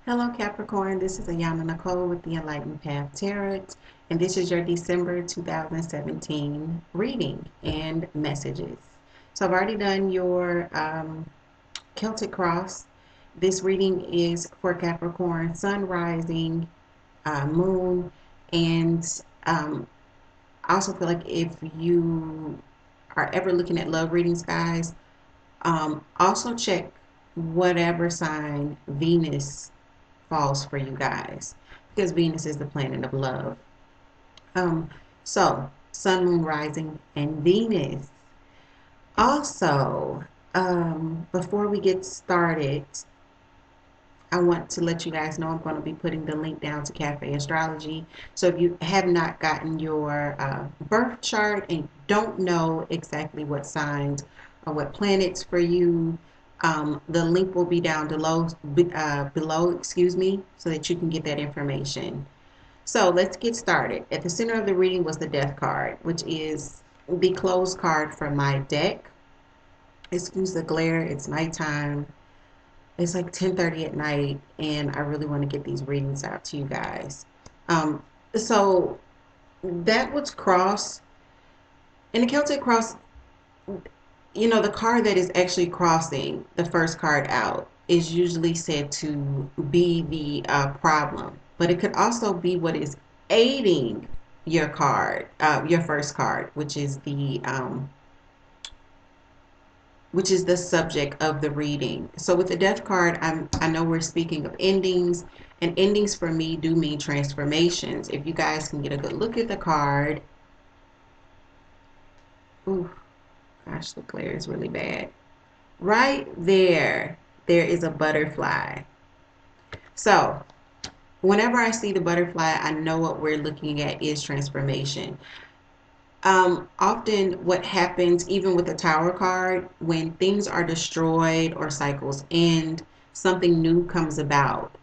Hello Capricorn, this is Ayana Nicole with the Enlightened Path Tarot, and this is your December 2017 reading and messages. So I've already done your Celtic Cross. This reading is for Capricorn, Sun, Rising, Moon, and I also feel like if you are ever looking at love readings, guys, also check whatever sign Venus falls for you guys because Venus is the planet of love. Um, so Sun, Moon, Rising, and Venus. Also, before we get started, I want to let you guys know I'm going to be putting the link down to Cafe Astrology. So if you have not gotten your birth chart and don't know exactly what signs or what planets for you, the link will be down below, excuse me, so that you can get that information. So let's get started. At the center of the reading was the Death card, which is the closed card from my deck. Excuse the glare, it's nighttime. It's like 10:30 at night, and I really want to get these readings out to you guys. So that was cross. In the Celtic cross, the card that is actually crossing the first card out is usually said to be the problem, but it could also be what is aiding your card, your first card, which is the subject of the reading. So with the Death card, I know we're speaking of endings, and endings for me do mean transformations. If you guys can get a good look at the card, ooh, gosh, the glare is really bad. Right there is a butterfly. So whenever I see the butterfly, I know what we're looking at is transformation. Often what happens, even with the Tower card, when things are destroyed or cycles end, something new comes about.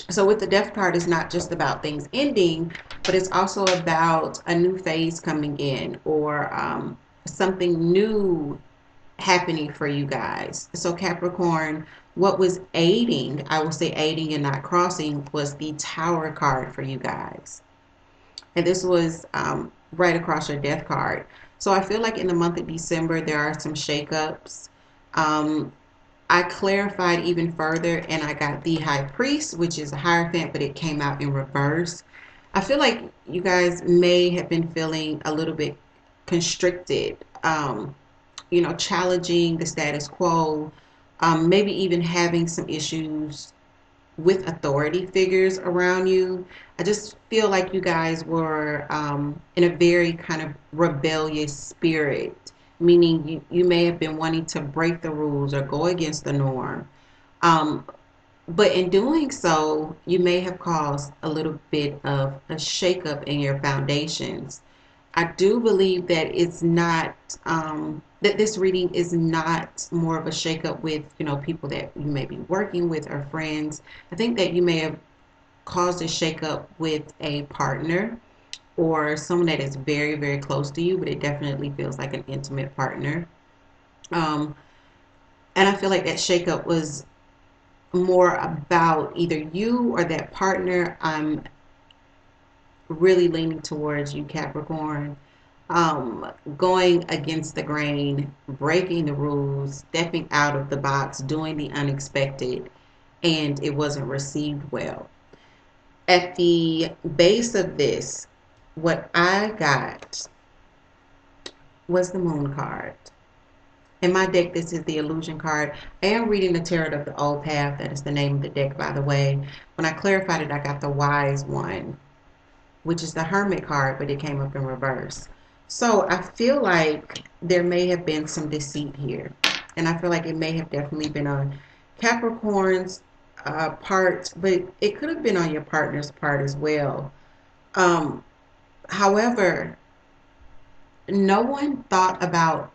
So with the Death card, it's not just about things ending, but it's also about a new phase coming in, or something new happening for you guys. So Capricorn, what was aiding, I will say aiding and not crossing, was the Tower card for you guys. And this was right across your Death card. So I feel like in the month of December, there are some shakeups. Um, I clarified even further and I got the High Priest, which is a Hierophant, but it came out in reverse. I feel like you guys may have been feeling a little bit constricted, challenging the status quo, maybe even having some issues with authority figures around you. I just feel like you guys were in a very kind of rebellious spirit, meaning you may have been wanting to break the rules or go against the norm. Um, but in doing so, you may have caused a little bit of a shakeup in your foundations. I do believe that it's not that this reading is not more of a shakeup with people that you may be working with or friends. I think that you may have caused a shakeup with a partner or someone that is very very close to you, but it definitely feels like an intimate partner. Um, and I feel like that shakeup was more about either you or that partner. I'm really leaning towards you, Capricorn. Going against the grain, breaking the rules, stepping out of the box, doing the unexpected, and it wasn't received well. At the base of this, what I got was the Moon card. In my deck, this is the illusion card. I am reading the Tarot of the Old Path. That is the name of the deck, by the way. When I clarified it, I got the Wise one, which is the Hermit card, but it came up in reverse. So I feel like there may have been some deceit here. And I feel like it may have definitely been on Capricorn's part, but it could have been on your partner's part as well. Um, However, no one thought about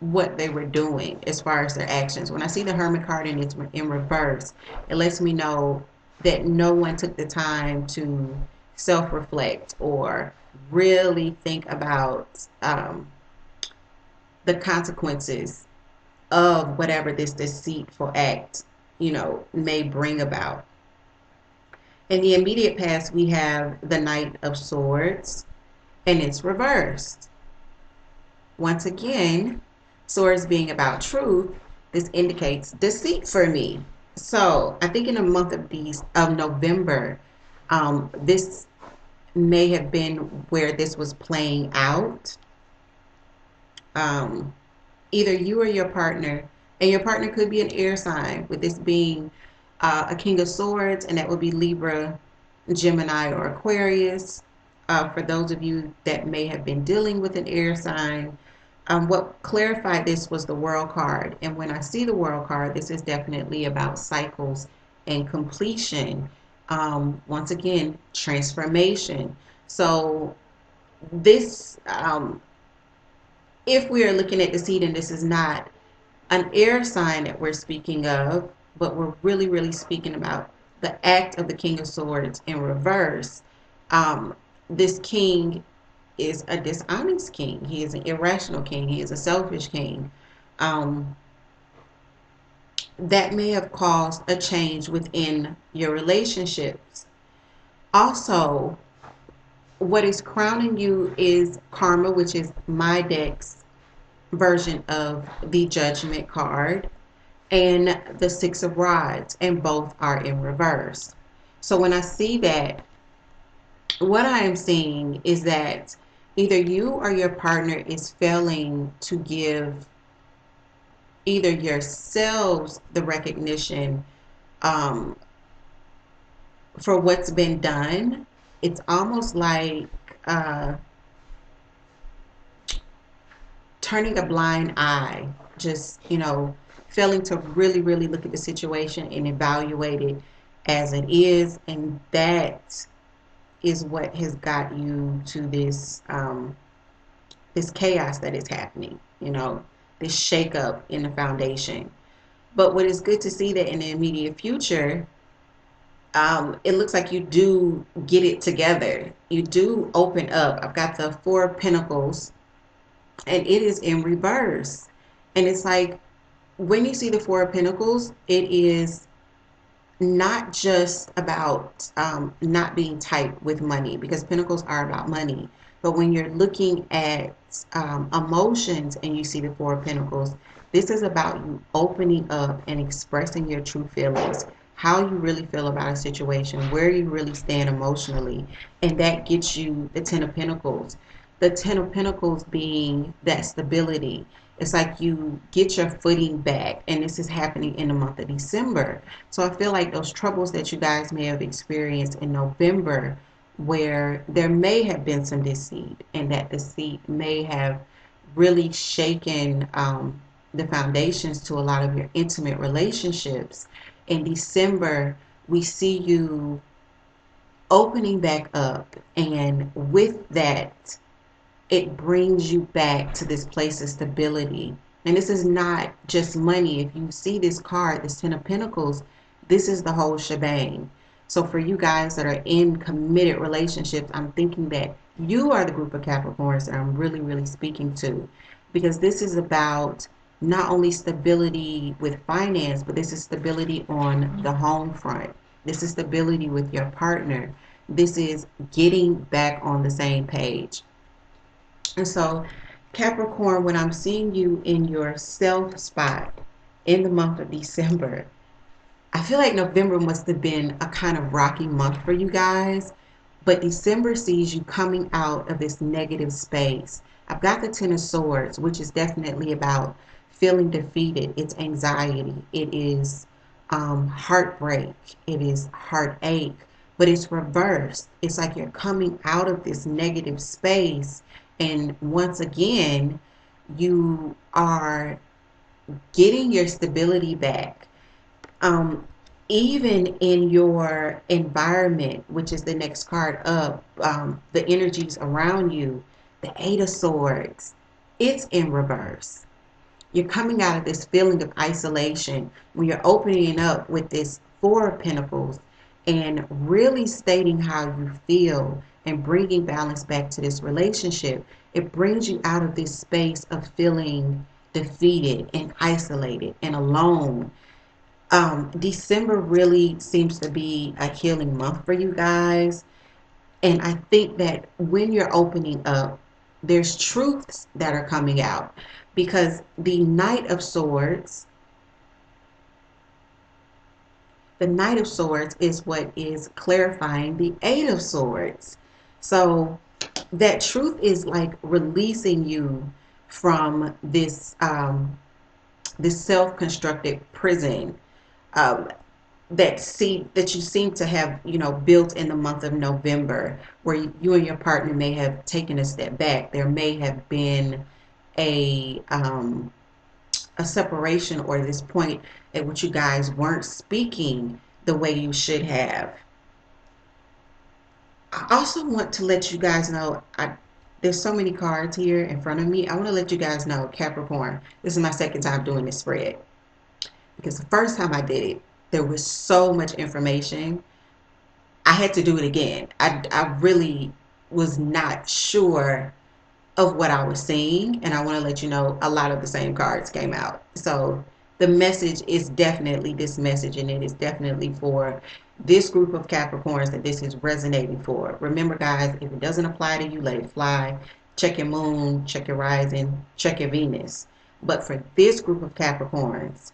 what they were doing as far as their actions. When I see the Hermit card and it's in reverse, it lets me know that no one took the time to self-reflect or really think about the consequences of whatever this deceitful act, may bring about. In the immediate past, we have the Knight of Swords, and it's reversed. Once again, swords being about truth, this indicates deceit for me. So I think in the month of November, this may have been where this was playing out. Um, Either you or your partner, and your partner could be an air sign, with this being a King of Swords, and that would be Libra, Gemini, or Aquarius. For those of you that may have been dealing with an air sign, what clarified this was the World card. And when I see the World card, this is definitely about cycles and completion. Once again, transformation. So this, if we are looking at the seed, and this is not an air sign that we're speaking of, but we're really, really speaking about the act of the King of Swords in reverse. This king is a dishonest king. He is an irrational king. He is a selfish king. Um, that may have caused a change within your relationships. Also, what is crowning you is karma, which is my deck's version of the Judgment card, and the Six of Rods, and both are in reverse. So when I see that, what I am seeing is that either you or your partner is failing to give either yourselves the recognition um, for what's been done. It's almost like uh, turning a blind eye, just, failing to really, really look at the situation and evaluate it as it is. And that is what has got you to this chaos that is happening, this shakeup in the foundation. But what is good to see that in the immediate future, it looks like you do get it together. You do open up. I've got the Four of Pentacles, and it is in reverse. And it's like, when you see the Four of Pentacles, it is not just about not being tight with money, because Pentacles are about money. But when you're looking at emotions and you see the Four of Pentacles, this is about you opening up and expressing your true feelings, how you really feel about a situation, where you really stand emotionally. And that gets you the Ten of Pentacles. The Ten of Pentacles being that stability. It's like you get your footing back, and this is happening in the month of December. So I feel like those troubles that you guys may have experienced in November, where there may have been some deceit, and that deceit may have really shaken the foundations to a lot of your intimate relationships. In December, we see you opening back up, and with that, it brings you back to this place of stability. And this is not just money. If you see this card, this Ten of Pentacles, this is the whole shebang. So for you guys that are in committed relationships, I'm thinking that you are the group of Capricorns that I'm really, really speaking to, because this is about not only stability with finance, but this is stability on the home front. This is stability with your partner. This is getting back on the same page. And so, Capricorn, when I'm seeing you in your self spot in the month of December, I feel like November must have been a kind of rocky month for you guys, but December sees you coming out of this negative space. I've got the Ten of Swords, which is definitely about feeling defeated. It's anxiety. It is heartbreak. It is heartache, but it's reversed. It's like you're coming out of this negative space, and once again, you are getting your stability back. Um, Even in your environment, which is the next card up, the energies around you, the Eight of Swords, it's in reverse. You're coming out of this feeling of isolation when you're opening up with this Four of Pentacles and really stating how you feel and bringing balance back to this relationship. It brings you out of this space of feeling defeated and isolated and alone. December really seems to be a healing month for you guys. And I think that when you're opening up, there's truths that are coming out because the Knight of Swords is what is clarifying the Eight of Swords. So that truth is like releasing you from this self-constructed prison um, that you seem to have built in the month of November, where you and your partner may have taken a step back. There may have been a um, a separation or this point at which you guys weren't speaking the way you should have. I also want to let you guys know, there's so many cards here in front of me. I want to let you guys know, Capricorn, this is my second time doing this spread because the first time I did it, there was so much information. I had to do it again. I really was not sure of what I was seeing, and I want to let you know a lot of the same cards came out. So the message is definitely this message, and it is definitely for this group of Capricorns that this is resonating for. Remember, guys, if it doesn't apply to you, let it fly. Check your moon, check your rising, check your Venus. But for this group of Capricorns,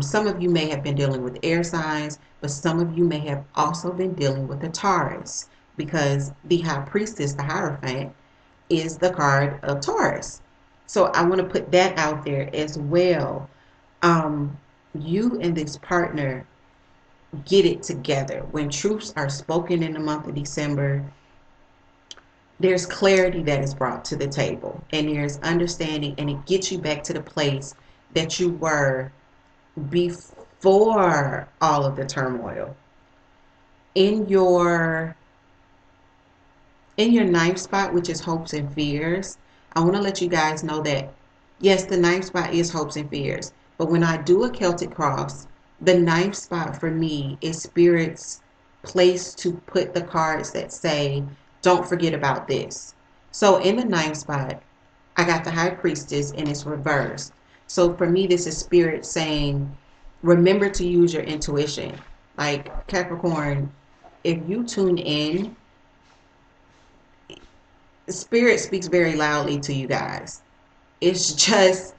some of you may have been dealing with air signs, but some of you may have also been dealing with a Taurus because the High Priestess, the Hierophant, is the card of Taurus. So I want to put that out there as well. You and this partner get it together. When truths are spoken in the month of December, there's clarity that is brought to the table and there's understanding, and it gets you back to the place that you were before all of the turmoil. In your ninth spot, which is hopes and fears, I want to let you guys know that yes, the ninth spot is hopes and fears. But when I do a Celtic cross, the ninth spot for me is Spirit's place to put the cards that say, don't forget about this. So in the ninth spot, I got the High Priestess and it's reversed. So for me, this is Spirit saying, remember to use your intuition. Like Capricorn, if you tune in, Spirit speaks very loudly to you guys. It's just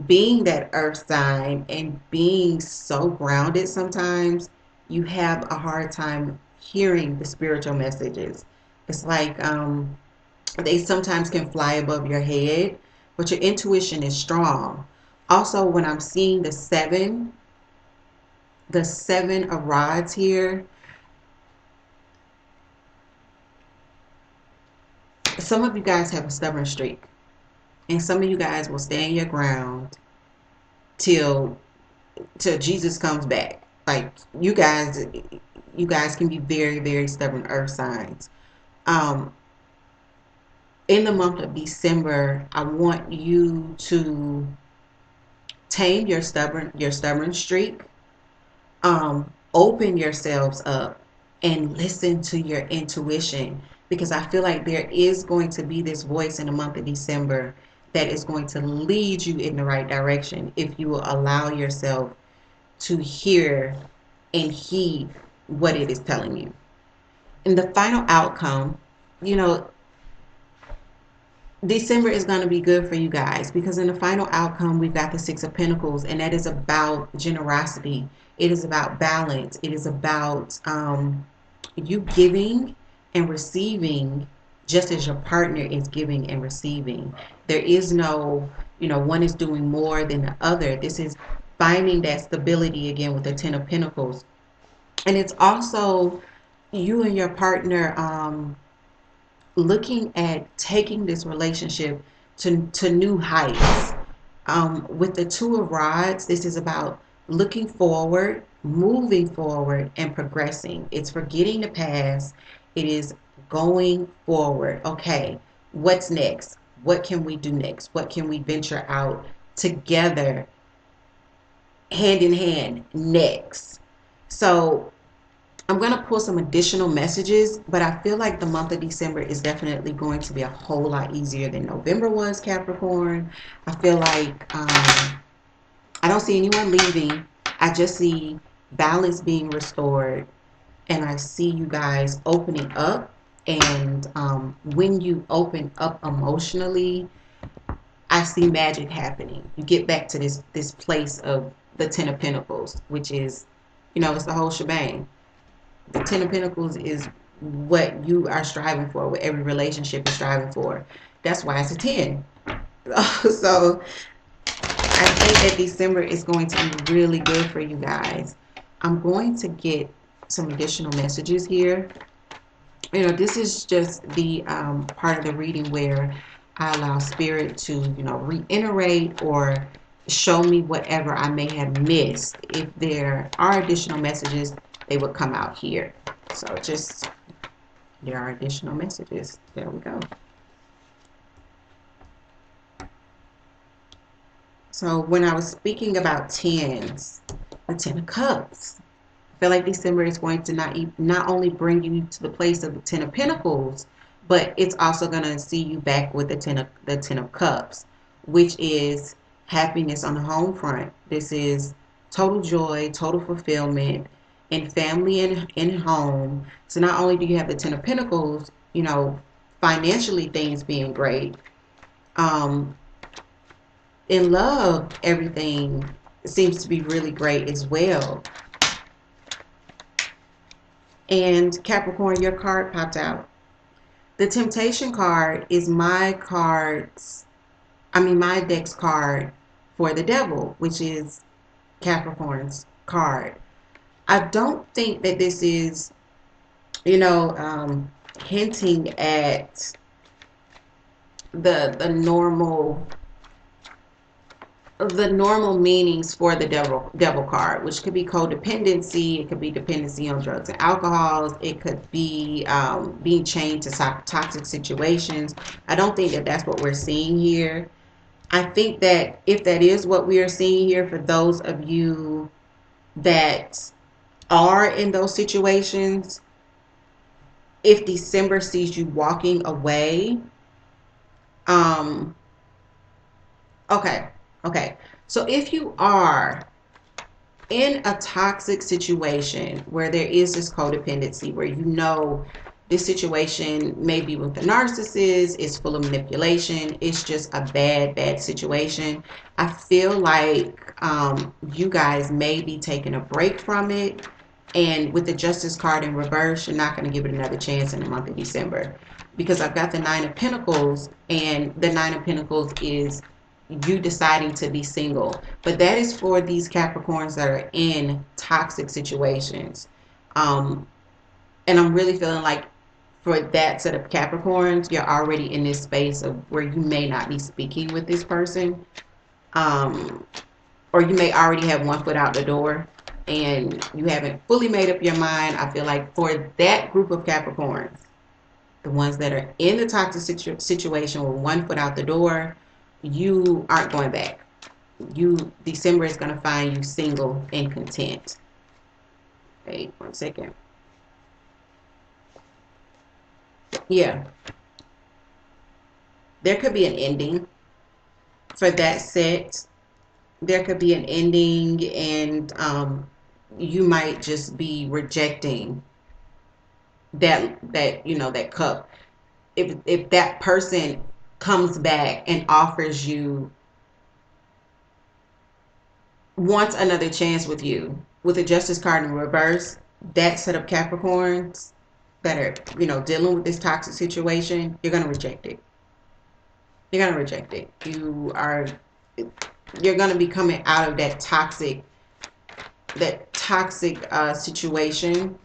being that earth sign and being so grounded sometimes, you have a hard time hearing the spiritual messages. It's like they sometimes can fly above your head, but your intuition is strong. Also, when I'm seeing the seven of rods here, some of you guys have a stubborn streak, and some of you guys will stand your ground till Jesus comes back. Like you guys can be very, very stubborn earth signs. Um, in the month of December, I want you to tame your stubborn streak. Open yourselves up and listen to your intuition, because I feel like there is going to be this voice in the month of December that is going to lead you in the right direction if you will allow yourself to hear and heed what it is telling you. And the final outcome, you know, December is going to be good for you guys because in the final outcome, we've got the Six of Pentacles, and that is about generosity. It is about balance. It is about you giving and receiving just as your partner is giving and receiving. There is no, one is doing more than the other. This is finding that stability again with the Ten of Pentacles. And it's also you and your partner looking at taking this relationship to new heights. With the Two of Rods, this is about looking forward, moving forward, and progressing. It's forgetting the past. It is going forward. Okay, what's next? What can we do next? What can we venture out together, hand in hand, next? So I'm going to pull some additional messages, but I feel like the month of December is definitely going to be a whole lot easier than November was, Capricorn. I feel like I don't see anyone leaving. I just see balance being restored, and I see you guys opening up. And when you open up emotionally, I see magic happening. You get back to this place of the Ten of Pentacles, which is, it's the whole shebang. The Ten of Pentacles is what you are striving for, what every relationship is striving for. That's why it's a 10. So I think that December is going to be really good for you guys. I'm going to get some additional messages here. This is just the part of the reading where I allow spirit to, reiterate or show me whatever I may have missed. If there are additional messages, they would come out here. So there are additional messages. There we go. So when I was speaking about tens, the Ten of Cups, I feel like December is going to not only bring you to the place of the Ten of Pentacles, but it's also going to see you back with the Ten of Cups, which is happiness on the home front. This is total joy, total fulfillment in family and in home. So not only do you have the Ten of Pentacles, financially things being great, in love, everything seems to be really great as well. And Capricorn, your card popped out. The Temptation card is my deck's card for the devil, which is Capricorn's card. I don't think that this is, hinting at the normal meanings for the devil card, which could be codependency, it could be dependency on drugs and alcohols, it could be being chained to toxic situations. I don't think that that's what we're seeing here. I think that if that is what we are seeing here, for those of you that are in those situations, if December sees you walking away, okay. So if you are in a toxic situation where there is this codependency, where this situation may be with the narcissist, it's full of manipulation, it's just a bad situation, I feel like you guys may be taking a break from it. And with the Justice card in reverse, you're not going to give it another chance in the month of December. Because I've got the Nine of Pentacles, and the Nine of Pentacles is you deciding to be single. But that is for these Capricorns that are in toxic situations. And I'm really feeling like for that set of Capricorns, you're already in this space of where you may not be speaking with this person. Or you may already have one foot out the door and you haven't fully made up your mind. I feel like for that group of Capricorns, the ones that are in the toxic situation with one foot out the door, you aren't going back. December is going to find you single and content. Wait 1 second. Yeah. There could be an ending for that set. There could be an ending, and you might just be rejecting that cup. If that person comes back and offers you, wants another chance with you, with a Justice card in reverse, that set of Capricorns that are dealing with this toxic situation, you're gonna reject it. You're gonna reject it. You're gonna be coming out of that toxic situation,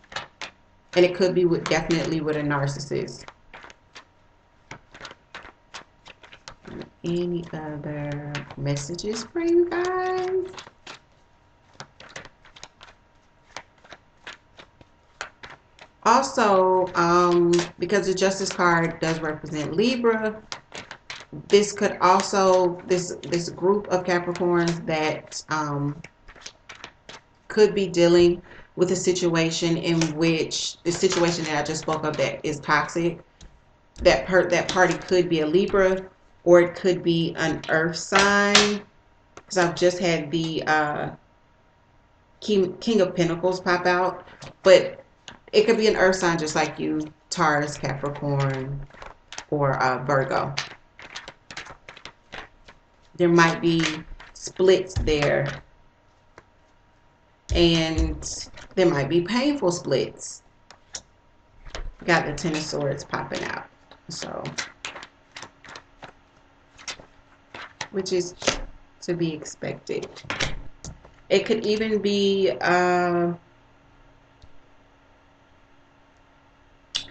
and it could be definitely with a narcissist. Any other messages for you guys? Also, because the Justice card does represent Libra, this could also, this group of Capricorns that could be dealing with a situation in which the situation that I just spoke of that is toxic, that party could be a Libra, or it could be an earth sign, because I've just had the King of Pentacles pop out, but it could be an earth sign just like you, Taurus, Capricorn, or Virgo. There might be splits there, and there might be painful splits. Got the Ten of Swords popping out, so which is to be expected. It could even be got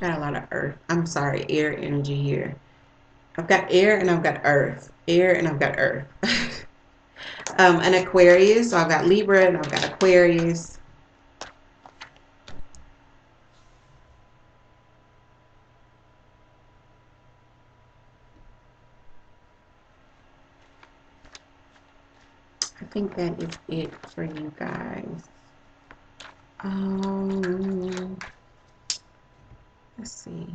a lot of earth. I'm sorry, air energy here. I've got air and I've got earth. Air and I've got earth. An Aquarius. So I've got Libra and I've got Aquarius. I think that is it for you guys. Let's see.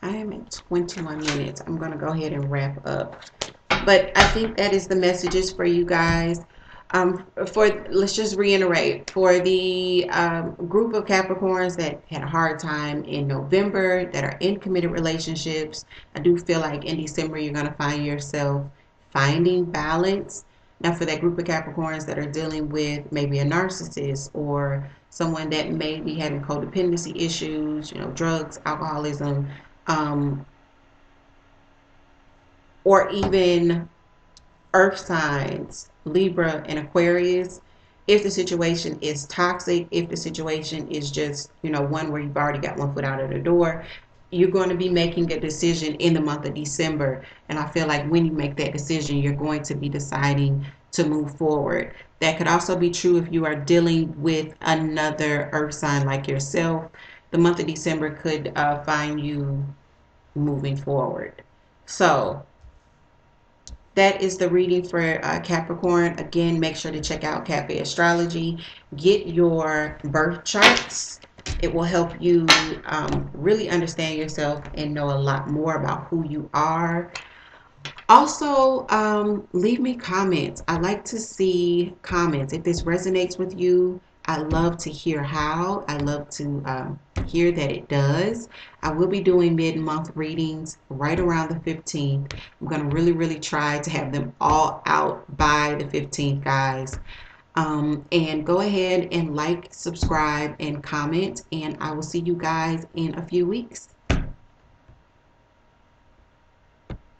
I am at 21 minutes. I'm going to go ahead and wrap up. But I think that is the messages for you guys. Let's just reiterate, for the group of Capricorns that had a hard time in November, that are in committed relationships, I do feel like in December you're going to find yourself finding balance. Now, for that group of Capricorns that are dealing with maybe a narcissist or someone that may be having codependency issues, drugs, alcoholism, or even earth signs, Libra and Aquarius, if the situation is toxic, if the situation is just, one where you've already got one foot out of the door, you're going to be making a decision in the month of December. And I feel like when you make that decision, you're going to be deciding to move forward. That could also be true if you are dealing with another earth sign like yourself. The month of December could find you moving forward. So that is the reading for Capricorn. Again, make sure to check out Café Astrology. Get your birth charts. It will help you really understand yourself and know a lot more about who you are. Also, leave me comments. I like to see comments. If this resonates with you, I love to hear how. I love to hear that it does. I will be doing mid-month readings right around the 15th. I'm going to really, really try to have them all out by the 15th, guys. And go ahead and like, subscribe, and comment. And I will see you guys in a few weeks.